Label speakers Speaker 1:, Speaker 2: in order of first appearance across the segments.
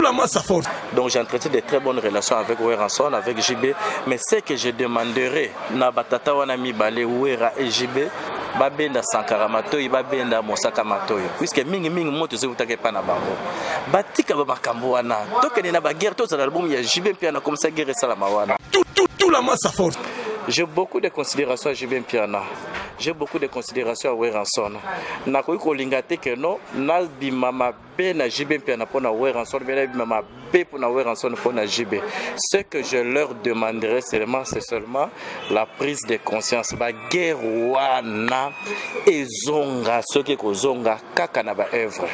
Speaker 1: la masse à force.
Speaker 2: Donc j'entretiens de très bonnes relations avec Weranson, avec JB. Mais ce que je demanderai, na batata wana mibale Wera et JB, babenda Sankara Matoyi, babenda Mosaka Matoyi. Puisque mingi moto ze utake pa na bango. Batika ba makambo wana. Tokene na ba guerre to za l'album ya JB Piana comme ça guerre salama wana.
Speaker 1: Tout la masse à force.
Speaker 2: J'ai beaucoup de considérations à JB Piana. J'ai beaucoup de considérations à Weranson. Nakoki kolinga te que non, nalbi mama be na JB Piana pour na Weranson, be mama be pour na Weranson pour na JB. Ce que je leur demanderai seulement, c'est seulement la prise de conscience. Ba guerre wana ezonga soki kozonga kaka na ba œuvre.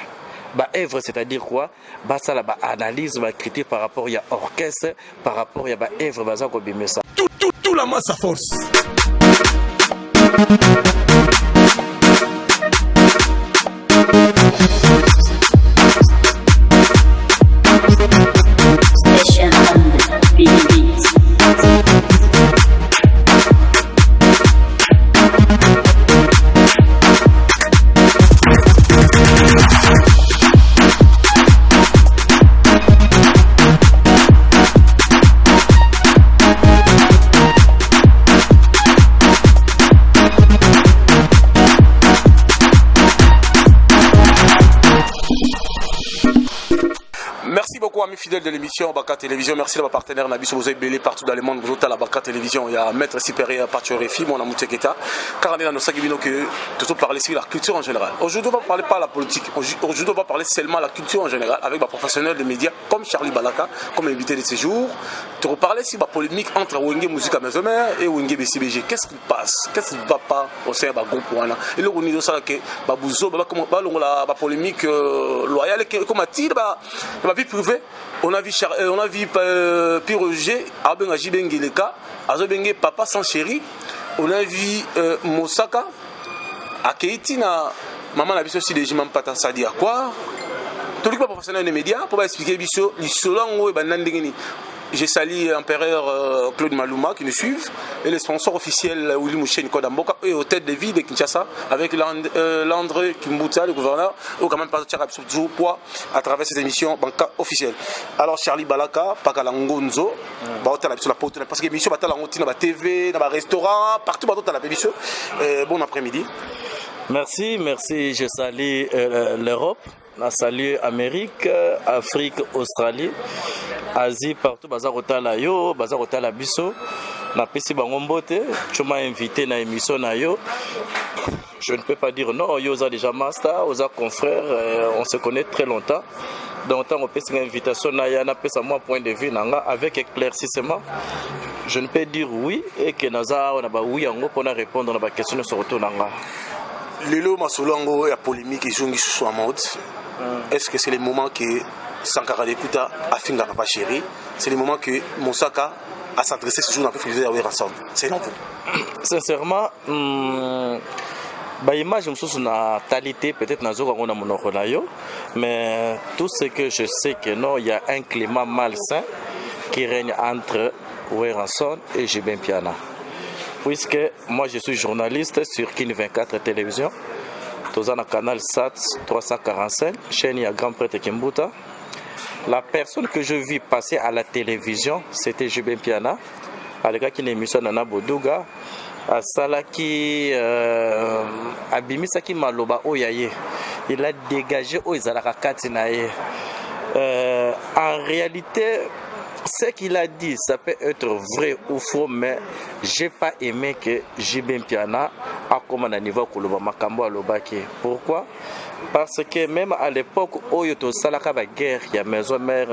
Speaker 2: Ba œuvre, c'est-à-dire quoi? Ba sala ba analyse, ba critique par rapport à orchestre, par rapport à ba œuvre, ba za ko bimesa.
Speaker 1: Tout la masse à force.
Speaker 3: Station on the beat.
Speaker 4: Amis fidèles de l'émission Baka Télévision, merci à ma partenaire Nabiso, vous avez belé partout dans le monde, vous êtes à la Baka Télévision, il y a Maître Sipéré, Pachorefi, mon amour Teketa, car on est dans nos sagibino que tout parler sur la culture en général. Aujourd'hui, on va parler pas de la politique, aujourd'hui, on va parler seulement de la culture en général avec ma professionnel des médias comme Charlie Balaka, comme invité de ce jour. Tu reparler sur la polémique entre Wenge Musique à Maison-Mère et Wenge BCBG. Qu'est-ce qui passe? Qu'est-ce qui ne va pas au sein de la groupe? Et là, on est dans ça que la polémique loyale, comme a dit, la vie privée. On a vu Piroger, Abengaji Bengeleka, Azobenge Papa sans chéri. On a vu Mosaka, Akeiti na maman la biso si des jimam patan sadi à quoi. Tout le monde professionnel des médias pour expliquer biso l'isolant ou bandandengeni. J'ai sali l'empereur Claude Maluma qui nous suivent et les sponsors officiels Willy Mouchen Kodamboka et au tête de ville de Kinshasa avec Landré Kimbuta, le gouverneur, ou quand même pas de poids à travers cette émission banca officielle. Alors Charlie Balaka, Pakalangonzo, parce que l'émission va dans la TV, dans le restaurant, partout dans la émission. Bon après-midi.
Speaker 2: Merci, je salue l'Europe. Je salue Amérique, Afrique, Australie, Asie, partout. Bazarotala yo, Bazarotala biso. Na pesi bangombote, tu m'as invité na émission na yo. Je ne peux pas dire non, yo za déjà master, oza confrère, on se connaît très longtemps. Donc tant on peut une invitation na ya na pesa moi point de vue nanga avec éclaircissement. Je ne peux dire oui et que naza on a ba oui yango pour répondre à la question sur retour nanga.
Speaker 4: Lelo masolongo ya polémique et jongi sous en mode. Est-ce que c'est le moment que Sankara Dekuta a fini la papa chérie? C'est le moment que Mosaka a s'adressé ce jour dans le à Weranson. C'est non vous?
Speaker 2: Sincèrement, bah image je me suis na talité peut-être na zoko na monoko na yo, mais tout ce que je sais que non, il y a un climat malsain qui règne entre Weranson et JB Piana. Puisque moi je suis journaliste sur Kin 24 télévision. Dans le canal SAT 345, chaîne à Grand Prêtre Kimbuta. La personne que je vis passer à la télévision, c'était JB Piana. À l'époque, qui émission Nana Bodouga. À Salaki, Abimisaki Maloba Oyaye. Il a dégagé Oizalaka Katinaye. En réalité, ce qu'il a dit, ça peut être vrai ou faux, mais j'ai pas aimé que JB Piana a comme un niveau Koloba Makambo Alobaki. Pourquoi? Parce que même à l'époque où il y a eu guerre, il y a maison mère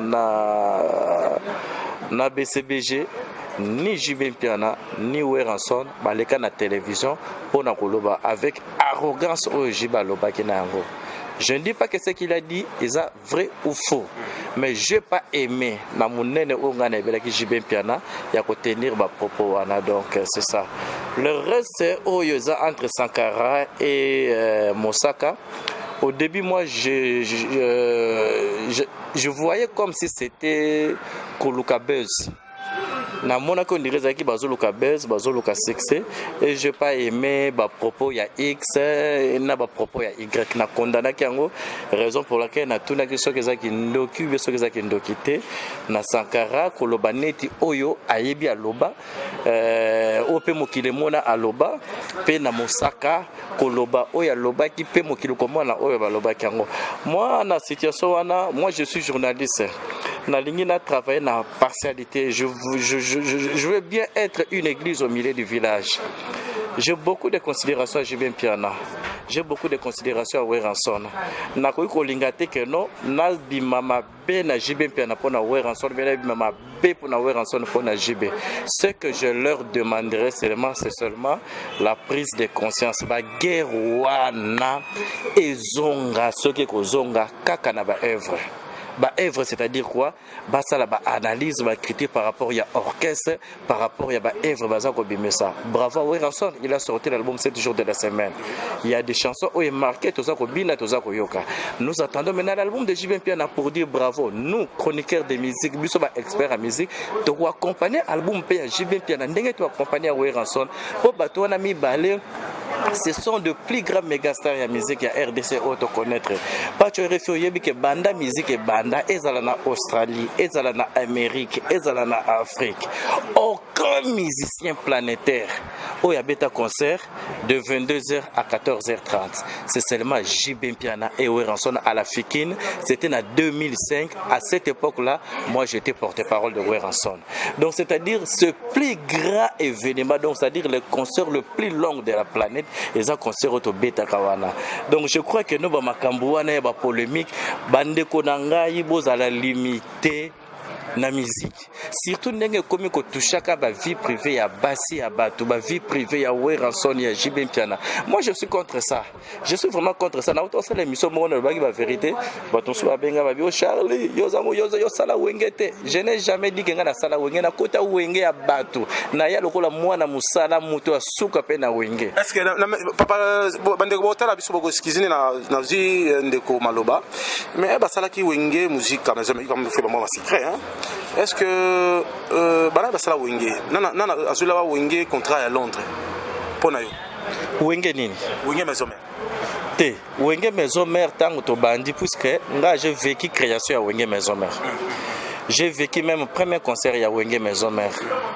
Speaker 2: na BCBG, ni JB Piana, ni Weranson, les cas na télévision, pour na Koloba avec arrogance au JB Alobaki na yango. Je ne dis pas que ce qu'il a dit est vrai ou faux, mais je n'ai pas aimé na monene ou ngana belaki JB Piana ya ko tenir ba propos wana, donc c'est ça. Le reste c'est oyoza entre Sankara et Mosaka. Au début moi je voyais comme si c'était Koluka Buzz. na mona ko ndire qui bazoluka buzz bazoluka succès et je pas aimé ba propos ya X na ba propos ya Y na condamna kiango raison pour laquelle na tuna ki soki ezaki ndoki be soki ezaki ndoki te na Sankara koloba neti oyo ayebi aloba ope mokile mona aloba pe na Mosaka koloba oyo aloba ki pe mokile komona oyo baloba kiango. Moi na situation wana, moi je suis journaliste. Na ligne na travailler na partialité, je veux bien être une église au milieu du village. J'ai beaucoup de considérations à Jibin Piana. J'ai beaucoup de considérations à Weranson. Na koyi kolingate que non, na bimama be na Jibin Piana pour na Weranson, mais na bimama be pour na Weranson pour na Jibé. Ce que je leur demanderai seulement, c'est seulement la prise de conscience. Ba guerre wana ezonga soki kozonga kaka na ba œuvre. Bah œuvre c'est-à-dire quoi? Bah ça la bah analyse, bah critique par rapport à orchestre, par rapport à bah œuvre, bah ça comme ça. Bravo Weranson, il a sorti l'album 7 jours de la semaine. Il y a des chansons où il est marqué tout ça comme bina, tout ça comme yoka. Nous attendons maintenant l'album de Jibin Piana pour dire bravo. Nous chroniqueurs de musique, nous sommes experts en musique, tu dois accompagner l'album P Jibin Piana. N'engue tu accompagner Weranson. Pour bah toi on a mis balé. Ce sont de plus grands mégastars en musique à RDC auto connaître. Pas tu référé que banda musique et banda ezala na Australie, ezala na Amérique, ezala na Afrique. Aucun musicien planétaire où il y a bêta concert de 22h à 14h30. C'est seulement Jibin Piana et Weranson à la Fikine. C'était en 2005. À cette époque-là, moi j'étais porte-parole de Weranson. Donc c'est-à-dire ce plus grand événement, donc c'est-à-dire le concert le plus long de la planète, et un concert au bêta kawana. Donc je crois que nous makambuana et polémique, bande konanga iboz à la limité. Na musique surtout ndenge komi ko touchaka ba vie privée ya basi ya bato ba vie privée ya Weranson ya Jibin Piana. Moi je suis contre ça, je suis vraiment contre ça. Na auto ça l'émission mo na bagi ba vérité bato so benga ba bio Charlie yo sala wengete. Je n'ai jamais dit que nga na sala wenge na kota wenge ya bato na ya lokola mwana musala muto asuka pe na wenge.
Speaker 4: Est-ce que papa bande ko tala biso boko skizine na zi ndeko maloba mais ba sala ki wenge musique quand même comme fait moi secret hein. Est-ce que bana basala wenge nana azula wa wenge contrat à Londres pona yo
Speaker 2: wenge nini
Speaker 4: wenge maison mère
Speaker 2: te wenge maison mère tango to bandi puisque nga j'ai vécu création à wenge maison mère. J'ai vécu même premier concert ya wenge maison mère.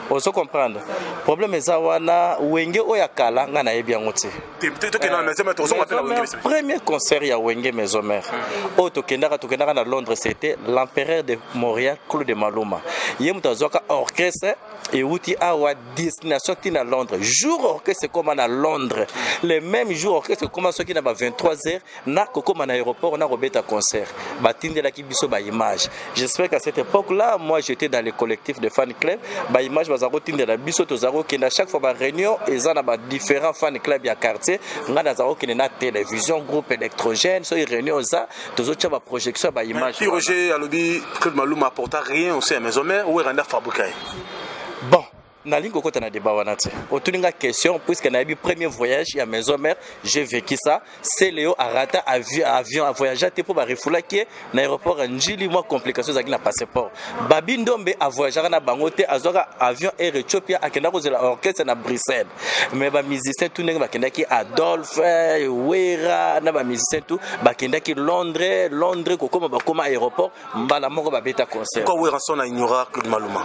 Speaker 2: Oso comprendre problème ezawana wenge oyakala nga na yebi yango te.
Speaker 4: Peut-être que na maison mère to appelle wenge
Speaker 2: premier concert ya wenge maison mère. O tokendaka na Londres, c'était l'empereur de Montréal Claude Maluma. Yemuta zoka orchestre et outi awa destination qui na Londres. Jour orchestre comme à Londres. Le même jour orchestre comme à ce qui na 23h na comme à l'aéroport na robeta concert. Batinde la ki biso ba image. J'espère qu'à cette époque là, moi j'étais dans le collectif de fan club. Ba image bazaro tinde la biso tozaro qui na chaque fois ba réunion et ça na ba différents fan club ya quartier. Nga na zaro qui na télévision groupe électrogène, so réunion ça tozo tcha ba projection ba image.
Speaker 4: Puis Roger Alobi Claude Maluma apporta rien aussi à maison mère ou renda fabriquer.
Speaker 2: Bon, nalingo kota na débat wana te. Otuninga question puisque na bi premier voyage ya maison mère, j'ai vécu ça. C'est Léo a raté avion a voyagé te pour ba refula qui na aéroport Njili moi complications avec na passeport. Babi Ndombe a voyagé na bangote azoka avion Air Ethiopia akenda ko la orchestre na Bruxelles. Mais ba musicien tout nenga bakenda ki Adolphe Wera na ba musicien tout bakenda ki Londres ko koma ba koma aéroport mbala moko ba beta concert.
Speaker 4: Ko Weranson a ignoré Claude Maluma.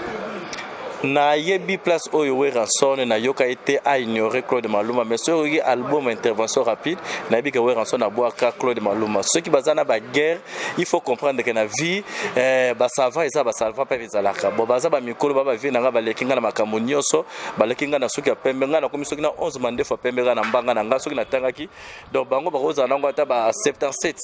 Speaker 2: Na yebi place oyo Weranson na yoka été à ignorer Claude Maluma mais sur le album intervention rapide na yebi que Weranson a boire Claude Maluma. Ceux qui bazana ba guerre, il faut comprendre que na vie ba savant et ça ba savant pas bizalaka. Bo baza ba mikolo ba vie na ba lekinga na makambo nyonso, ba lekinga na soki ya pembe nga na komisoki na 11 mande fois pembe na mbanga na nga soki na tangaki. Donc bango ba roza nango ata ba 77.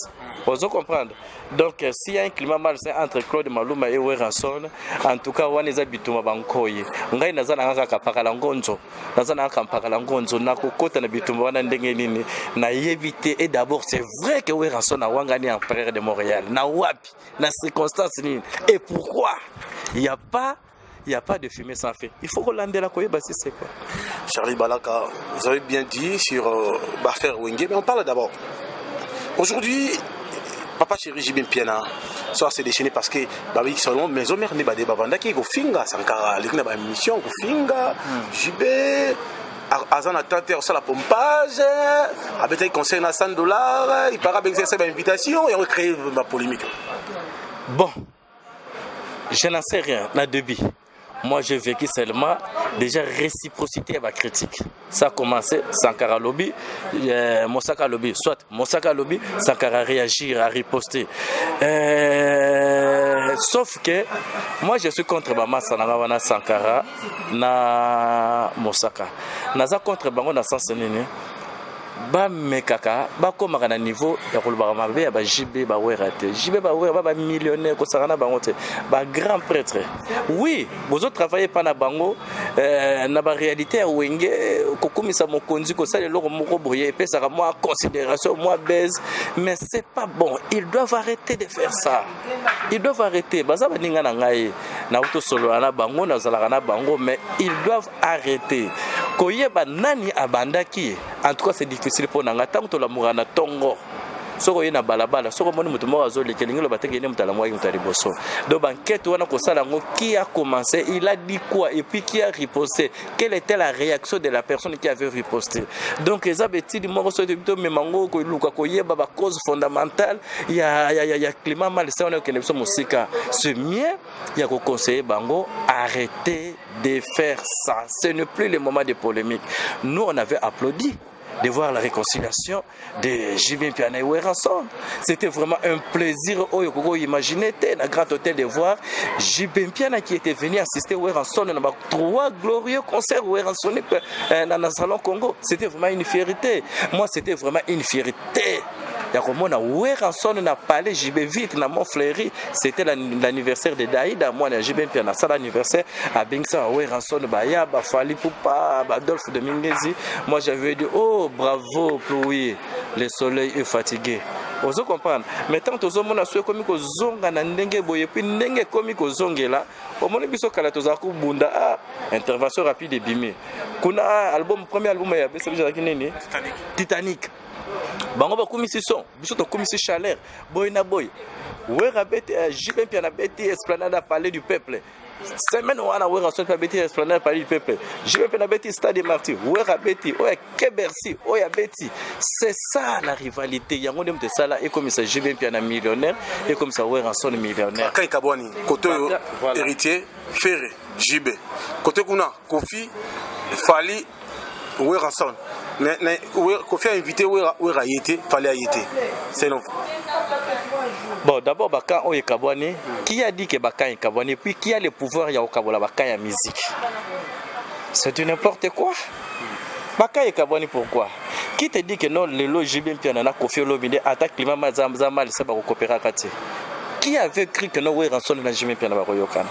Speaker 2: Vous comprendre. Donc s'il y a un climat malsain entre Claude Maluma et Weranson, en tout cas wana za bituma banko ngai nazana ngaka kapakala ngonzo nazana ngaka kapakala ngonzo na kokota na bitumba wana ndenge nini na yebite et d'abord c'est vrai que Weranson a wangani empereur de Montréal na wapi na circonstance nini et pourquoi il y a pas de fumée sans feu. Il faut relander la koyeba si c'est quoi.
Speaker 4: Charlie Balaka, vous avez bien dit sur l'affaire Wenge, mais on parle d'abord. Aujourd'hui, papa chéri JB Piana soit c'est déchaîné parce que babi seulement maison mère ne bade babanda ki ko finga Sankara likina ba émission ko finga JB azan attente ça la pompage avec conseil na $100 il para exercer ba invitation et on crée ma polémique.
Speaker 2: Bon, je n'en sais rien na début. Moi, j'ai vécu seulement déjà réciprocité à ma critique. Ça a commencé, Sankara Lobby, Mosaka Lobby, soit Mosaka Lobby, Sankara réagir, à riposter. Sauf que moi, je suis contre Bama Sananga Sankara na Mosaka. Naza contre Bango na sens nini. Ba mekaka ba komaka na niveau ya kolobaka mabe ya ba JB ba werate JB ba wera ba millionnaire ko sarana bango te ba grand prêtre. Oui, vous autres travaillez pas na bango na ba réalité ya wenge ko komisa mokonzi ko sala loko moko boye pesa ka moi considération moi baise, mais c'est pas bon. Ils doivent arrêter de faire ça. Ils doivent arrêter. Baza ba ninga na ngai na auto solo na bango na zalaka na bango, mais ils doivent arrêter. Koyeba nani abandaki. En tout cas, c'est difficile pour nous. Tant que la mourana tongo, soko yena balabala, soko moni mutumo azo lekelingi lo batenge ne mutala mwa yimutali boso. Donc banquette wana ko sala ngo qui a commencé, il a dit quoi et puis qui a riposté. Quelle était la réaction de la personne qui avait riposté? Donc les abeti di moko so de me mango ko luka ko yeba ba cause fondamentale, il y a climat malsain on que so musika. Ce mieux, il y a ko conseiller bango arrêtez de faire ça. Ce n'est plus le moment de polémique. Nous on avait applaudi de voir la réconciliation de JB Piana et Weranson. C'était vraiment un plaisir. Imaginez, dans le grand hôtel de voir JB Piana qui était venu assister à Weranson dans 3 glorieux concerts Weranson dans le salon Congo. C'était vraiment une fierté. Moi, c'était vraiment une fierté. Yakomona Weranson n'a parlé JB vite dans mon fleury. C'était l'anniversaire de Daïda. Moi, JB Piana, ça l'anniversaire à Bingsa, Weranson, Baya, Fali Poupa, Adolphe de Mingezi. Moi, j'avais dit, oh, bravo, oui, le soleil est fatigué. Vous comprenez? Mais tant que vous avez comme que zonga na ndenge boye puis ndenge comme que zongela, au moment biso kala tozaku bunda intervention rapide et bimé. Kuna album premier album ya besa bija kinene Titanic. Bango ba komisi son, biso to komisi chaleur, boy na boy. Wera beti JB Piana beti esplanade parler du peuple. Semaine où on a ouvert ensuite Beti esplanade parler du peuple. JB Piana beti stade Martyr. Wera beti, oya Kebersi, oya beti. C'est ça la rivalité. Yango dem te sala et comme ça JB Piana millionnaire et comme ça Weranson millionnaire.
Speaker 4: Quand Kabwani, côté héritier, Ferré, JB. Côté Kuna, Kofi, Fali, Weranson. Kofi a invité Wera Yete, Fali a Yete. C'est non.
Speaker 2: Bon, d'abord, Bakan Oye Kabwani, qui a dit que Bakan est Kabwani, puis qui a le pouvoir ya Okabola Bakan ya musique? C'est du n'importe quoi. Bakan est Kabwani pourquoi? Qui te dit que non, le lot JB Piana na Kofi Olomide attaque climat Mazamzama, ça va coopérer à Kati? Qui avait cru que non, Weranson na JB Piana va Royokana?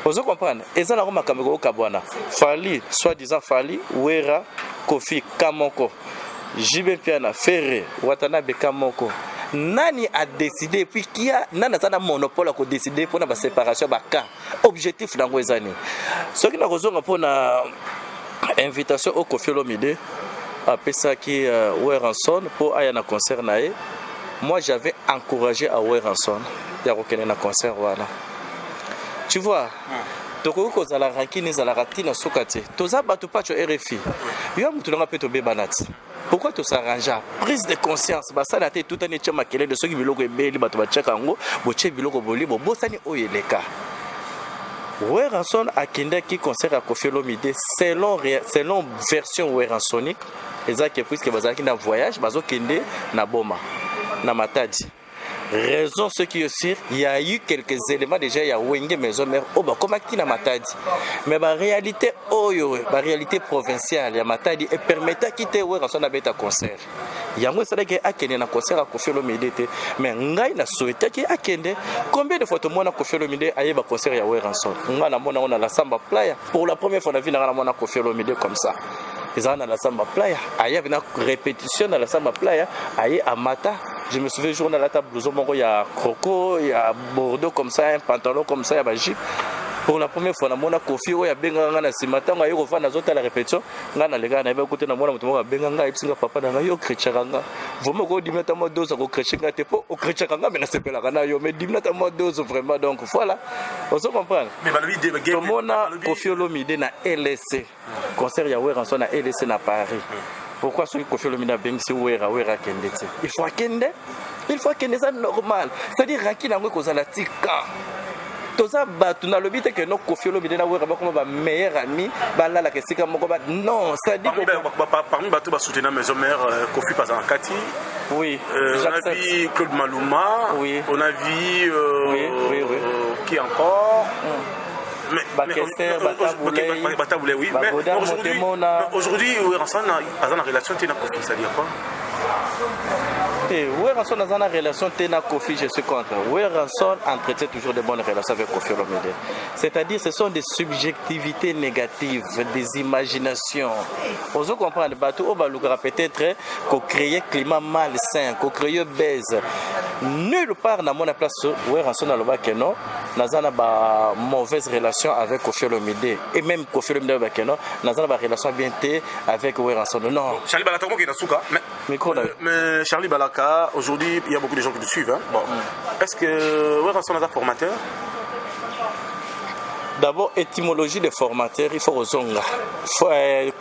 Speaker 2: Vous comprenez? Et ça, la Roma Kamego Kabwana. Fali, soi-disant Fali, Wera, Kofi, Kamoko, JB Piana, Ferré, Watanabe Kamoko. Nani a décidé, puis qui a un monopole à décider pour la séparation de objectif dans les années. Ce qui n'a pas pour une invitation au Kofi Olomide, à Pesaki Weranson pour aller à un concert. Moi, j'avais encouragé à Weranson à reconnaître un concert. Voilà. Tu vois, toko ko zala rakini zala ratina sokate. Toza batu pacho RFI. Yo mutu nga peto bebanati. Pourquoi tu s'arranges? Prise de conscience. Basa na te tout ane tchama kele de soki biloko ebeli batu ba tchaka ngo, boche biloko boli bo bosani oyeleka. Weranson akinde ki concert à Kofi Olomide selon version Weransonique, ezaki puisque bazaki na voyage, bazo kende na boma, na Matadi. Raison ce qui aussi, il y a eu quelques éléments déjà, il y a Wenge maison mère, oh bah comme acti na Matadi. Mais la réalité la réalité provinciale, il y a Matadi et permettait quitter Weranson na beta concert. Il y a moi ça que akende na concert à Kofi Olomide mais ngai na souhaité que akende combien de fois tout le monde a Kofi Olomide aille ba concert ya Weranson. Nga na mona on a la Samba Playa pour la première fois na vie na mona Kofi Olomide comme ça. Ils ont la Samba Playa, aille une répétition dans la Samba Playa, aille à Mata. Je me souviens jour dans la table blouson, il y a croco, il y a bordeaux comme ça, un pantalon comme ça, il y a un jeep. pour la première fois namona Kofi oyo abenga nga na sima ntango ayo kofanda azota la répétition nga na lega na yeba kote namona mutu moko abenga nga ebisinga papa na nga yo chrétien nga vraiment ko dimina ta mo dose ko chrétien nga te po o chrétien nga mais na sepela kana yo mais dimina ta mo dose vraiment donc voilà on se comprend
Speaker 4: mais balobi de
Speaker 2: game mona Kofi Olomide na LSC concert ya Weranson na LSC na Paris. Pourquoi celui Kofi Olomide a bien si Wera kende te il faut kende ça normal c'est-à-dire raki na ngo kozala tika toza batu na lobite que no Kofi Olomide na Wera ba comme ba meilleur ami ba la que sika moko ba non c'est-à-dire
Speaker 4: parmi batu ba soutenir maison mère Kofi Pazan Kati.
Speaker 2: Oui,
Speaker 4: on a vu Claude Maluma,
Speaker 2: oui.
Speaker 4: On a vu
Speaker 2: oui.
Speaker 4: Qui encore
Speaker 2: Bataboulé,
Speaker 4: oui. Mais aujourd'hui, Weranson a une relation avec Kofi, c'est-à-dire quoi?
Speaker 2: Weranson a une relation avec Kofi, je suis contre. Weranson entretient toujours de bonnes relations avec Kofi Olomide. C'est-à-dire, ce sont des subjectivités négatives, des imaginations. On se comprend, peut-être qu'on crée un climat malsain, qu'on crée un baise. Nulle part dans mon place, Weranson a une mauvaise relation avec Kofi Olomide. Et même Kofi Olomide a une relation bien avec Weranson. Non.
Speaker 4: Charlie Balaka, mais Charlie Balaka, aujourd'hui, il y a beaucoup de gens qui le suivent. Hein. Bon. Est-ce que Weranson est un formateur?
Speaker 2: D'abord, étymologie de formateur, il faut rezonga.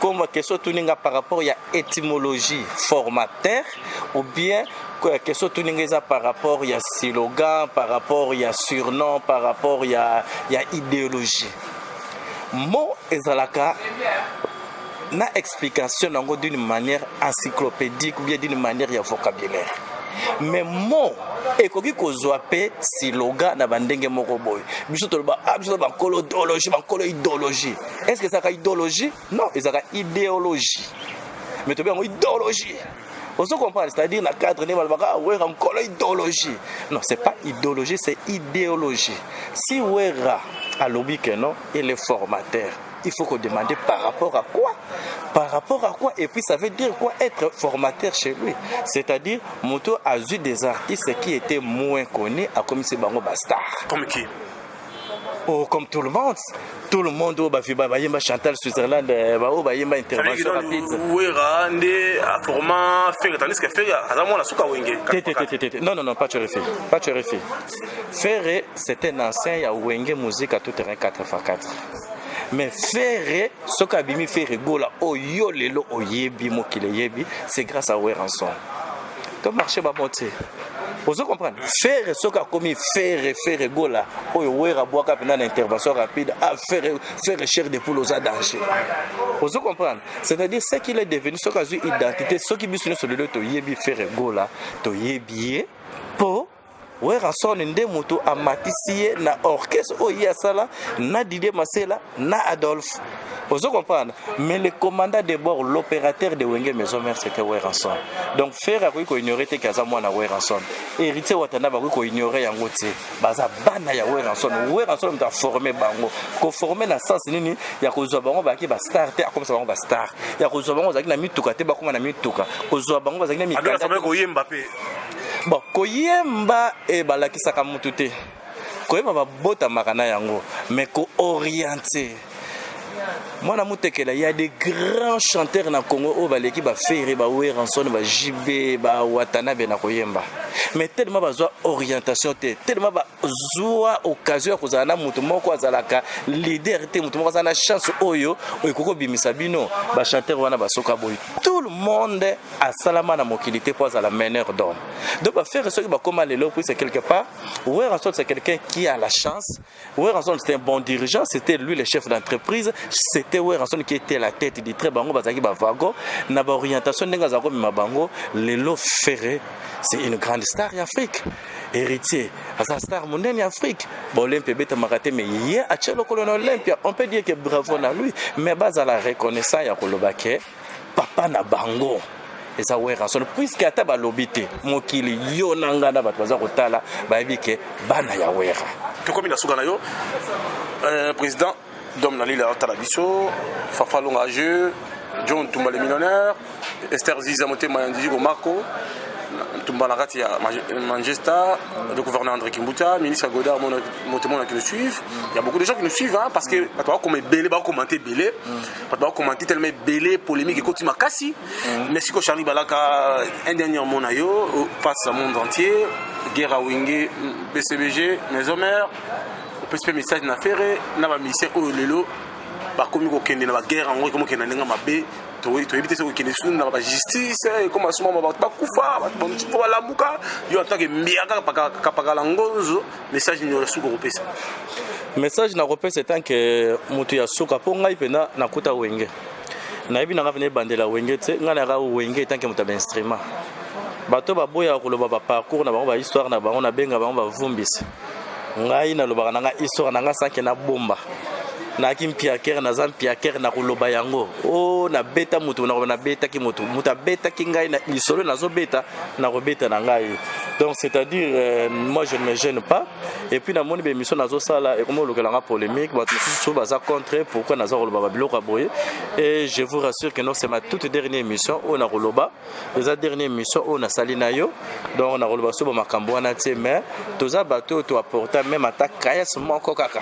Speaker 2: Comme question tuninga par rapport à étymologie formateur ou bien question tuninga par rapport à slogan, par rapport à surnom, par rapport à idéologie. Mot ezalaka na explication d'une manière encyclopédique ou bien d'une manière vocabulaire. Mais mot ekoki kozwa pe slogan na bandenge moko boy biso toloba biso ba idéologie est-ce que ça ka idéologie non ça ka idéologie mais to bien idéologie on se comprend c'est-à-dire na cadre ne balbaka wera mkolo idéologie non c'est pas idéologie c'est idéologie si wera alobi que non il est formateur. Il faut qu'on demande par rapport à quoi? Par rapport à quoi? Et puis ça veut dire quoi être formateur chez lui? C'est-à-dire, Moto a vu des artistes qui étaient moins connus à comme c'est Bango Bastar.
Speaker 4: Comme qui?
Speaker 2: Oh, comme tout le monde. Tout le monde va faire Chantal Switzerland, va faire intervention rapide. Non, pas tu refais. Pas tu refais. Ferre, c'est un ancien, il y a Wenge musique à tout terrain 4x4. Mais faire ce qu'abimi faire gola o yo lelo o yebi mo kile yebi c'est grâce à Weranson. Donc marché va monter. Vous comprenez? Faire ce qu'a commis faire gola o wera boaka pendant l'intervention rapide à faire chair de poule aux danger. Vous comprenez? C'est-à-dire ce qu'il est devenu ce qu'a eu identité ce qui bisou sur le to yebi faire gola to yebi pour Weranson nde moto amatisie na orchestre oya sala na Didier Masela na Adolphe. Vous comprenez? Mais le commandant de bord, l'opérateur de Wenge Maison Mère, c'était Weranson. Donc faire à quoi ignorer tes casa moi na Weranson. Héritier Watana ba ko ignorer yango ti. Baza bana ya Weranson. Weranson mta formé bango. Ko formé na sens nini ya ko zo bango ba ki ba star te comme ça bango ba star. Ya ko zo bango za ki na mituka te ba kuma na mituka. Ko zo bango ba za ki na mituka.
Speaker 4: Alors ça veut ko yemba pe.
Speaker 2: Bon, koyemba e balakisaka mutu te. Koyemba babota makana yango, mais ko orienté. Moi na mutekela il y a des grands chanteurs na Congo au baleki ba Ferre ba Weranson ba JB ba Watanabe na koyemba. Mais tellement bazwa orientation te, tellement bazwa occasion kozala na mutu moko azalaka leader te mutu moko azana chance oyo okoko bimisa bino ba chanteur wana basoka boy. Tout le monde a salama na mokilité pour la meneur d'homme. Donc ba faire ce qui ba comme lelo puis c'est quelque part Weranson c'est quelqu'un qui a la chance. Weranson c'était un bon dirigeant, c'était lui le chef d'entreprise, c'était Weranson qui était la tête du très bango bazaki ba vago na ba orientation ndenga za ko mi mabango lelo Ferre c'est une grande star en Afrique. Héritier, à star mondiale en Afrique. Bon, Olympia beta maraté, mais hier à Tchelo Colonel Olympia, on peut dire que bravo à lui, mais bas à la reconnaissance, il y a Kolobake, papa na bango. Et ça, Weranson, puisque à taba lobité, mon kili yonanga na batwaza kotala, ba ebike bana ya wera.
Speaker 4: Que comme il a sougana yo, président Dom Nali la Talabiso, Fafa Longageux, John Toumba le millionnaire, Esther Zizamote Mayandiji Marco. Tumbalakati, Manchester, le gouverneur André Kimbuta, ministre Godard, mon témoin qui nous suivent. Il y a beaucoup de gens qui nous suivent hein, parce que quand on va commenter Belé, quand on va commenter tellement Belé, polémique et continue à casser. Merci que Charlie Balaka, un dernier mot face au monde entier, guerre à Wingé, BCBG, mes homères, on peut se faire message n'a fait, n'a pas mis ça au lelo, bah comme il y a une guerre en gros, comme il y a une guerre tu évites ce qui est dans la justice et comment souvent on va pas kufa tu faut la muka yo en tant que miaka kapaka langozo message ni reçu groupe ça
Speaker 2: message na repé c'est tant que mutu ya suka po ngai pena na kuta wenge na yebi na ngavene bandela wenge tse ngana ga wenge tant que muta instrument bato baboya ko loba ba parcours na bango ba histoire na bango na benga bango ba vumbisi ngai na loba na histoire na nga sanke na bomba na kimpia kere na zampia kere na koloba yango o na beta mutu na beta ki mutu muta beta ki ngai na isolo na zo beta na robeta na ngai donc c'est-à-dire moi je ne me gêne pas et puis na moni be mission na zo sala et comment lokela nga polémique ba tout baza contre pourquoi na zo koloba ba biloko aboye et je vous rassure que non c'est ma toute dernière émission on a koloba les dernière émission on a sali na yo donc on a koloba so ba makambo wana tie mais toza bato to apporter même attaque kayas moko kaka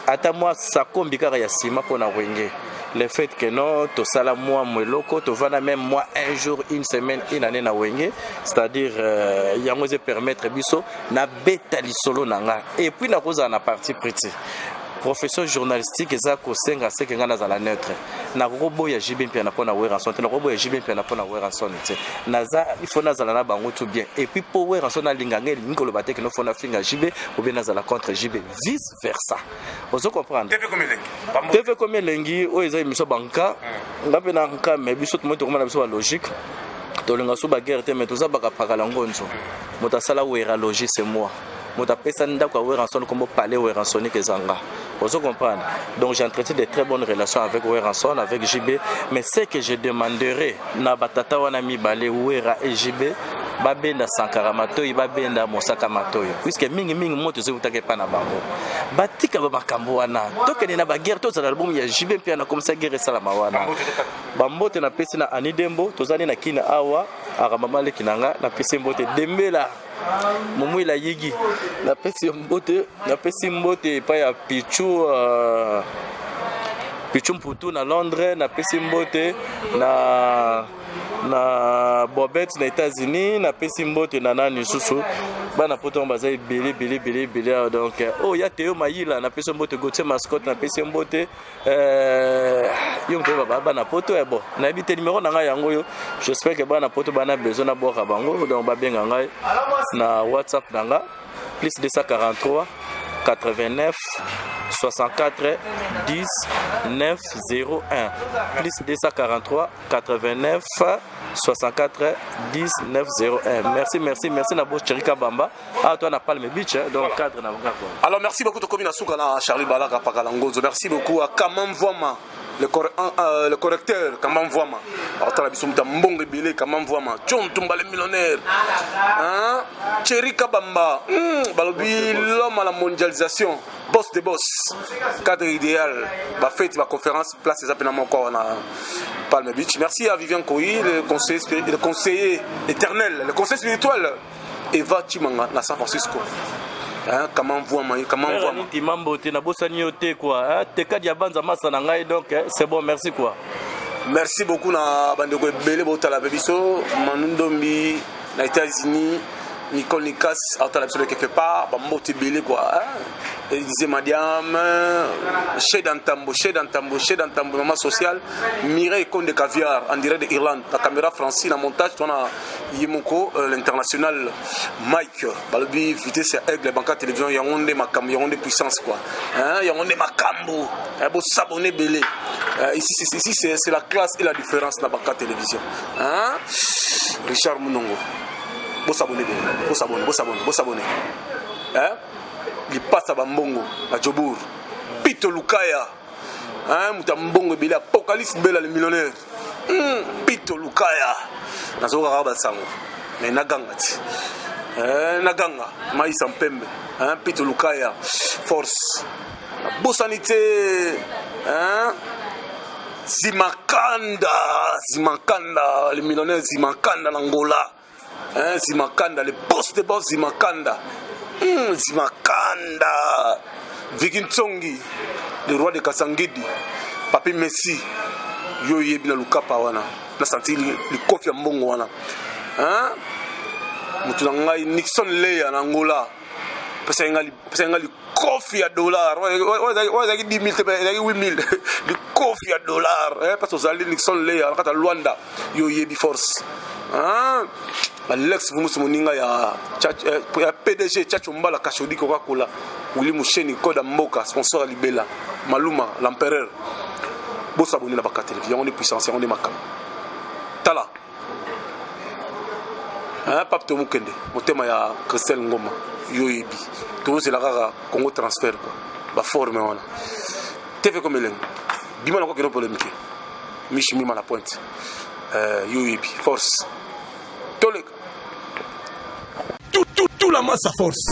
Speaker 2: ata moi ça kombikara ya sima pona wenge le fait que non to sala moi mweloko to vana même moi un jour une semaine une année na wenge c'est-à-dire yango ze permettre biso na beta li solo nanga et puis na koza na partie pretty profession journalistique eza ko senga seke ngana za la neutre na robo ya JB pia na pona wera son na robo ya JB pia na pona wera son te naza il faut nazala na bango tout bien et puis pour wera son na lingangeli ngolo bateke no fona finga JB ou bien nazala contre JB vice versa ozo comprendre TV comme lengi o eza émission banka ngape na nka mais biso tout monde komana biso ba logique to linga so ba guerre te mais to za baka pakala ngonzo motasala wera logique c'est moi Mota pesa ndako Weranson comme parler Weranson que Zanga. Vous comprenez? Donc j'entretiens de très bonnes relations avec Weranson, avec JB, mais ce que je demanderai na batata wana mi balé Wera et JB babenda Sankara Matoyi babenda Mosaka Matoyi puisque mingi moto zutake pa na bango. Batika ba makambo wana. Tokene na ba guerre to za album ya JB pia na comme ça guerre salama wana. Bambote na pesi na Anidembo tozani na kina awa akamamale kinanga na pesi mbote Dembela Mumwila Yigi na pesi mbote pa ya Pichu Mputu na Londres na pesi mbote na Bobette na États-Unis na pesi mbote na nani susu bana poto bazai bele donc oh ya Théo Mayila na pesi mbote Gauthier Mascotte na pesi mbote yo mpe baba na poto bon na ebite numéro na ngai yango yo j'espère que bana poto bana besoin na boka bango donc ba benga ngai na WhatsApp nanga plus 243 89 64 10 901 plus 243 89 64 10 901. Merci na boss Cherika Bamba. Ah toi na Palme Beach donc cadre na ngako.
Speaker 4: Alors merci beaucoup Tokomi na suka na Charlie Balaka Pakalangozo. Merci beaucoup à Kamam Voima le correcteur Kamam Voima. Alors tu as biso muta mbonge belé Kamam Voima. John Tumba le millionnaire. Hein? Cherika Bamba. Balobi l'homme à la mondialisation. Boss de boss. Cadre idéal. Ba fête ba conférence place les appels encore na Palme Beach. Merci à Vivian Koyi, le conseiller éternel, le conseiller spirituel Eva Chimanga na San Francisco. Hein, comment voir
Speaker 2: Timambo te na bosani yote quoi. Te kadi ya banza masa na ngai donc c'est bon merci quoi.
Speaker 4: Merci beaucoup na bandeko belé botala bebiso Manundombi na États-Unis. Nicole Nikas a été quelque part, Bambote Belé quoi. Il disait Madame, chez Dantambo, maman sociale, Mireille Conde Caviar, en direct d'Irlande, la caméra française, la montage, on a Yemoko, l'international Mike, Balbi, vitesse Aigle, Banca Télévision, Yaoundé Makambo, Yaoundé Puissance quoi. Yaoundé Makambo, un beau sabonné Belé. Ici c'est la classe et la différence dans la Banca Télévision. Richard Mounongo. Bo s'abonner. Hein? Il passe à Bambongo, à Djobour. Pito Lukaya. Hein? Moutambongo Bela, Apocalypse Bela le millionnaire. Pito Lukaya. Nazoga Rabasango. Mais Nagangati. Naganga. Maïs en Pembe. Hein? Pito Lukaya. Force. Bossanité. Hein? Zimakanda, le millionnaire Zimakanda l'Angola. hein, Zimakanda, le boss de boss Zimakanda. Zimakanda. Viking Tsongi, le roi de Kasangidi. Papi Messi. Yo yebina lukapa wana. Na senti le kofi ya mbongo wana. Hein? Mutu ngai Nixon Leia na Angola. Pesa ngali kofi ya dollar. Wa 10 000 te 8 000. Le kofi ya dollar. Eh parce que zali Nixon Leia na kata Luanda. Yo yebi force. Hein? Alex Vumus moninga ya PDG Chacho Mbala Kashodi Coca-Cola. Wili Musheni Koda Mboka sponsor Libela. Maluma l'empereur. Bossa abonné la baka télévision, on est puissance, on est makam. Tala. Hein, Pape Tomo Kende, motema ya Christelle Ngoma, Yoyebi. Tout c'est la rara Congo transfert quoi. Ba forme wana. TV comme eleng. Bima na ko kino polémique. Michi mima la pointe. Yoyebi, force. Tolek.
Speaker 1: Tout la masse à force.